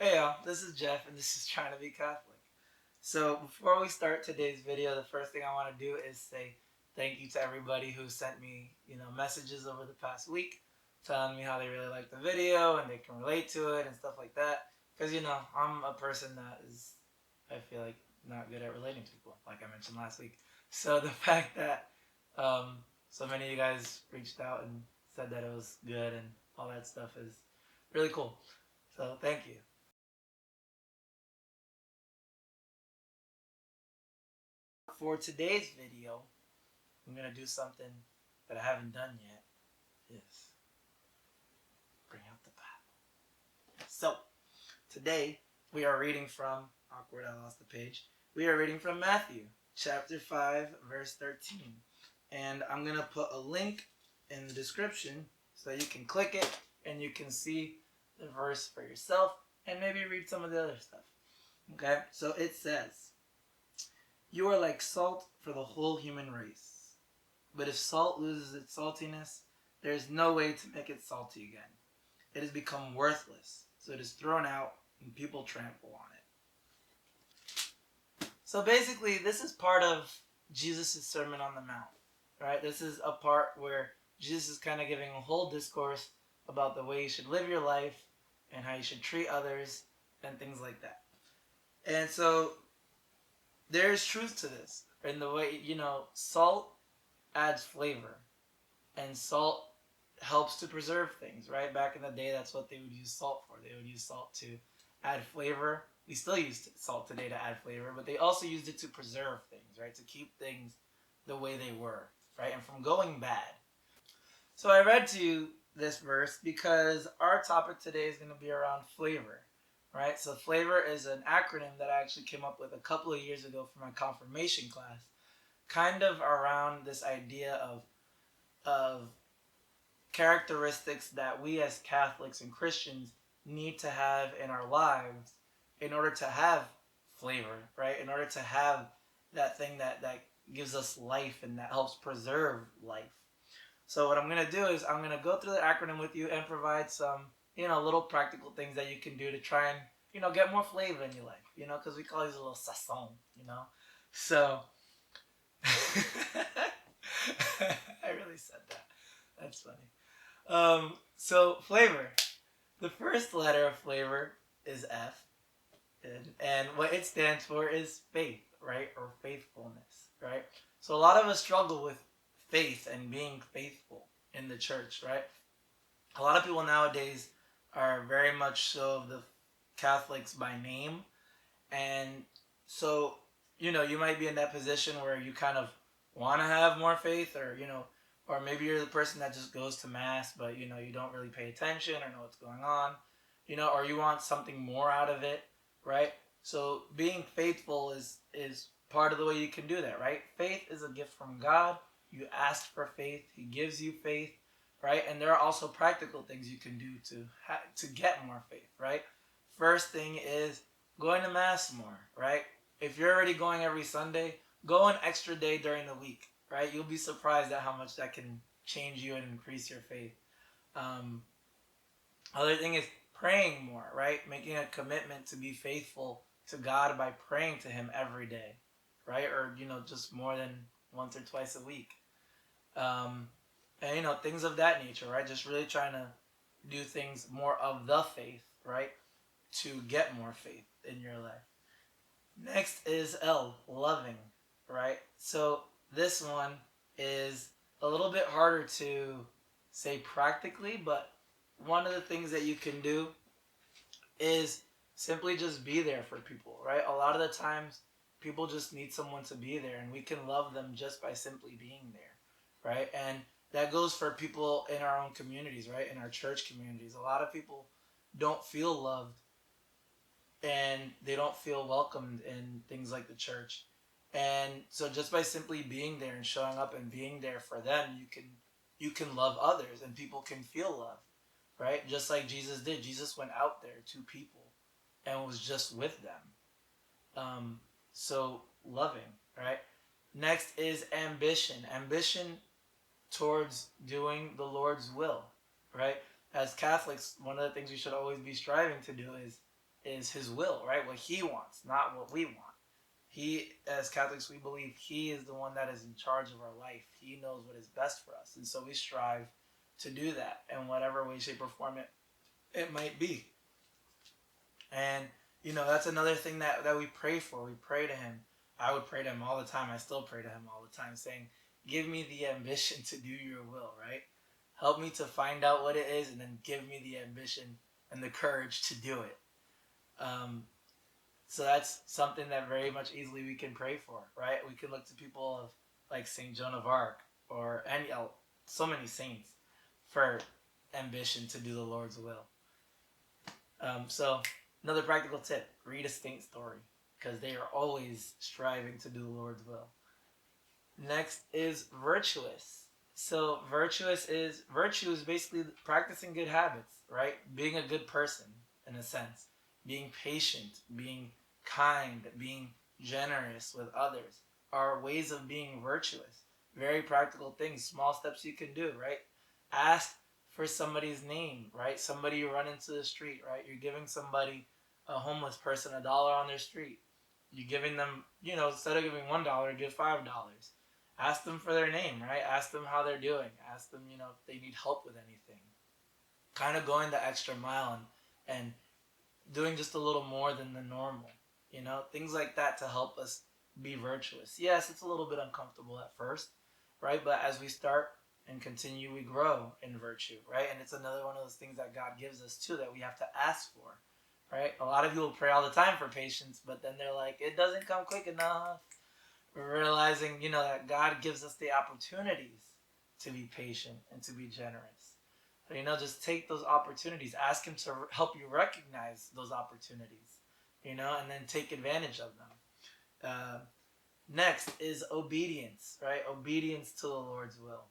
Hey y'all, this is Jeff and this is Trying to Be Catholic. So before we start today's video, the first thing I want to do is say thank you to everybody who sent me, messages over the past week telling me how they really like the video and they can relate to it and stuff like that. Because, I'm a person that is, I feel like, not good at relating to people, like I mentioned last week. So the fact that so many of you guys reached out and said that it was good and all that stuff is really cool. So thank you. For today's video, I'm going to do something that I haven't done yet. Is bring out the Bible. So, today we are reading from, awkward, I lost the page. We are reading from Matthew, chapter 5, verse 13. And I'm going to put a link in the description so you can click it and you can see the verse for yourself and maybe read some of the other stuff. Okay, so it says, "You are like salt for the whole human race. But if salt loses its saltiness, there is no way to make it salty again. It has become worthless, so it is thrown out and people trample on it." So basically, this is part of Jesus' Sermon on the Mount, right? This is a part where Jesus is kind of giving a whole discourse about the way you should live your life and how you should treat others and things like that. And so there is truth to this in the way, salt adds flavor and salt helps to preserve things, right? Back in the day, that's what they would use salt for. They would use salt to add flavor. We still use salt today to add flavor, but they also used it to preserve things, right? To keep things the way they were, right? And from going bad. So I read to you this verse because our topic today is going to be around flavor, right? So flavor is an acronym that I actually came up with a couple of years ago for my confirmation class, kind of around this idea of characteristics that we as Catholics and Christians need to have in our lives in order to have flavor, right? In order to have that thing that gives us life and that helps preserve life. So what I'm going to do is I'm going to go through the acronym with you and provide some, little practical things that you can do to try and, get more flavor in your life, because we call these a little sazon, So, I really said that. That's funny. So flavor. The first letter of flavor is F, and what it stands for is faith, right, or faithfulness, right. So a lot of us struggle with faith and being faithful in the church, right. A lot of people nowadays are very much so of the Catholics by name, and so you might be in that position where you kind of want to have more faith, or maybe you're the person that just goes to mass, but you don't really pay attention or know what's going on, or you want something more out of it, right? So being faithful is part of the way you can do that, right? Faith is a gift from God. You ask for faith, He gives you faith, right? And there are also practical things you can do to get more faith, right? First thing is going to mass more, right? If you're already going every Sunday, go an extra day during the week, right? You'll be surprised at how much that can change you and increase your faith. Um, Other thing is praying more, right? Making a commitment to be faithful to God by praying to Him every day, right? Or, just more than once or twice a week. Um, and, things of that nature, right? Just really trying to do things more of the faith, right? To get more faith in your life. Next is L, loving, right? So this one is a little bit harder to say practically, but one of the things that you can do is simply just be there for people, right? A lot of the times people just need someone to be there, and we can love them just by simply being there, right? And that goes for people in our own communities, right? In our church communities. A lot of people don't feel loved and they don't feel welcomed in things like the church. And so just by simply being there and showing up and being there for them, you can love others and people can feel love, right? Just like Jesus did. Jesus went out there to people and was just with them. So loving, right? Next is ambition. Ambition towards doing the Lord's will, right? As Catholics, one of the things we should always be striving to do is is his will, right? What he wants, not what we want. He, as Catholics, we believe he is the one that is in charge of our life. He knows what is best for us. And so we strive to do that in whatever way, shape, or form it might be. And, that's another thing that we pray for. We pray to him. I would pray to him all the time. I still pray to him all the time, saying, give me the ambition to do your will, right? Help me to find out what it is, and then give me the ambition and the courage to do it. So that's something that very much easily we can pray for, right? We can look to people of like Saint Joan of Arc or so many saints for ambition to do the Lord's will. So another practical tip: read a saint story, because they are always striving to do the Lord's will. Next is virtuous. So virtue is basically practicing good habits, right? Being a good person in a sense, being patient, being kind, being generous with others are ways of being virtuous. Very practical things, small steps you can do, right? Ask for somebody's name, right? Somebody you run into the street, right? You're giving somebody, a homeless person, $1 on their street. You're giving them, instead of giving $1, give $5. Ask them for their name, right? Ask them how they're doing. Ask them, if they need help with anything. Kind of going the extra mile and doing just a little more than the normal. Things like that to help us be virtuous. Yes, it's a little bit uncomfortable at first, right? But as we start and continue, we grow in virtue, right? And it's another one of those things that God gives us too that we have to ask for, right? A lot of people pray all the time for patience, but then they're like, it doesn't come quick enough. We're realizing, that God gives us the opportunities to be patient and to be generous. So, just take those opportunities. Ask him to help you recognize those opportunities, and then take advantage of them. Next is obedience, right? Obedience to the Lord's will.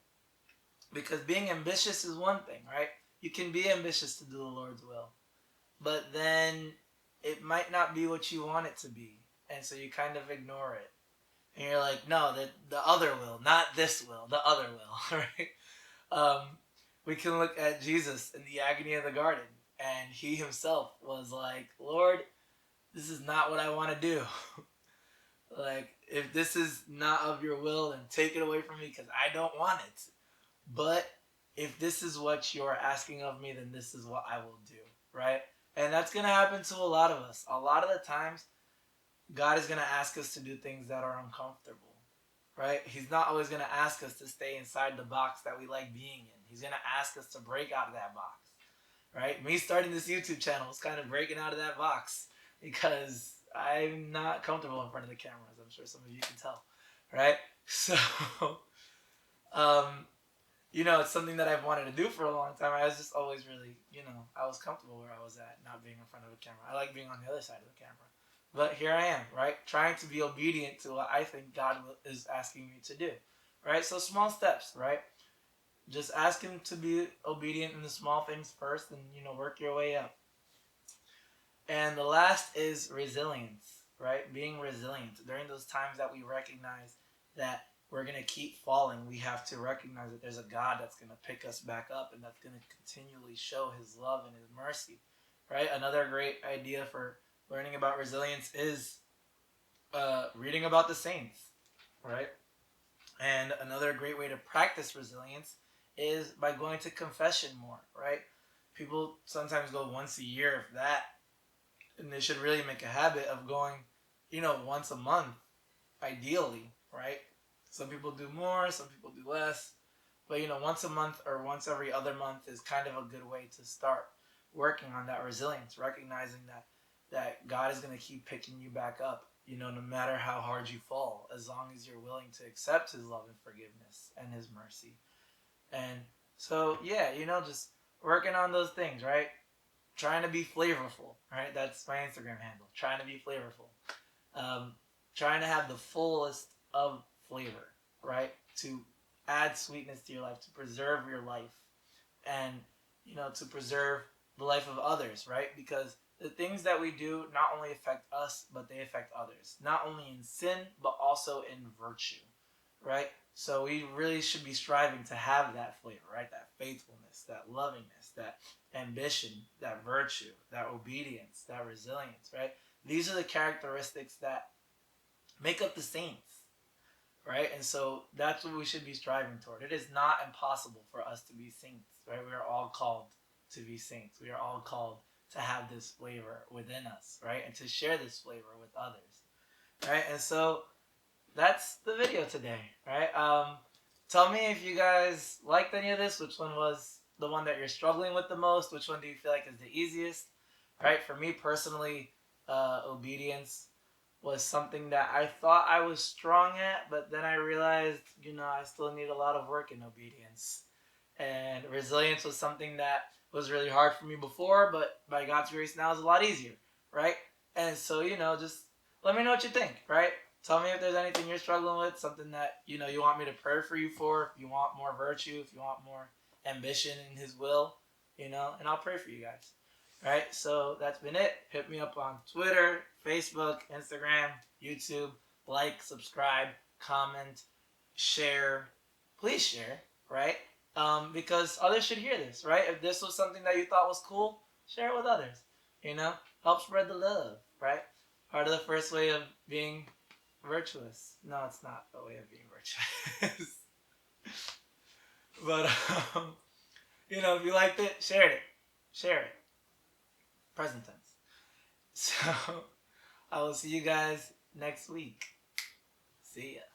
Because being ambitious is one thing, right? You can be ambitious to do the Lord's will, but then it might not be what you want it to be. And so you kind of ignore it. And you're like, no, the other will, not this will, the other will, right? We can look at Jesus in the agony of the garden, and he himself was like, Lord, this is not what I want to do. Like, if this is not of your will, then take it away from me, because I don't want it. But if this is what you're asking of me, then this is what I will do, right? And that's going to happen to a lot of us. A lot of the times, God is going to ask us to do things that are uncomfortable, right? He's not always going to ask us to stay inside the box that we like being in. He's going to ask us to break out of that box, right? Me starting this YouTube channel is kind of breaking out of that box because I'm not comfortable in front of the cameras. I'm sure some of you can tell, right? So, it's something that I've wanted to do for a long time. I was just always really, I was comfortable where I was at, not being in front of a camera. I like being on the other side of the camera. But here I am, right? Trying to be obedient to what I think God is asking me to do, right? So small steps, right? Just ask him to be obedient in the small things first and, work your way up. And the last is resilience, right? Being resilient. During those times that we recognize that we're going to keep falling, we have to recognize that there's a God that's going to pick us back up and that's going to continually show his love and his mercy, right? Another great idea for learning about resilience is reading about the saints, right? And another great way to practice resilience is by going to confession more, right? People sometimes go once a year, if that, and they should really make a habit of going, once a month, ideally, right? Some people do more, some people do less, but once a month or once every other month is kind of a good way to start working on that resilience, recognizing that God is going to keep picking you back up, no matter how hard you fall, as long as you're willing to accept his love and forgiveness and his mercy. And so, yeah, just working on those things, right? Trying to be flavorful, right? That's my Instagram handle, trying to be flavorful. Trying to have the fullest of flavor, right? To add sweetness to your life, to preserve your life, and, to preserve the life of others, right? Because the things that we do not only affect us, but they affect others. Not only in sin, but also in virtue, right? So we really should be striving to have that flavor, right? That faithfulness, that lovingness, that ambition, that virtue, that obedience, that resilience, right? These are the characteristics that make up the saints, right? And so that's what we should be striving toward. It is not impossible for us to be saints, right? We are all called to be saints. We are all called to have this flavor within us, right? And to share this flavor with others, right? And so that's the video today, right? Tell me if you guys liked any of this. Which one was the one that you're struggling with the most? Which one do you feel like is the easiest? Right? For me personally, obedience was something that I thought I was strong at, but then I realized, I still need a lot of work in obedience. And resilience was something that was really hard for me before, but by God's grace now is a lot easier, right? And so, just let me know what you think, right? Tell me if there's anything you're struggling with, something that, you want me to pray for you for, if you want more virtue, if you want more ambition in His will, and I'll pray for you guys. Right? So that's been it. Hit me up on Twitter, Facebook, Instagram, YouTube. Like, subscribe, comment, share. Please share, right? Because others should hear this, right? If this was something that you thought was cool, share it with others. Help spread the love, right? Part of the first way of being virtuous. No, it's not a way of being virtuous. But, if you liked it, share it. Share it. Present tense. So, I will see you guys next week. See ya.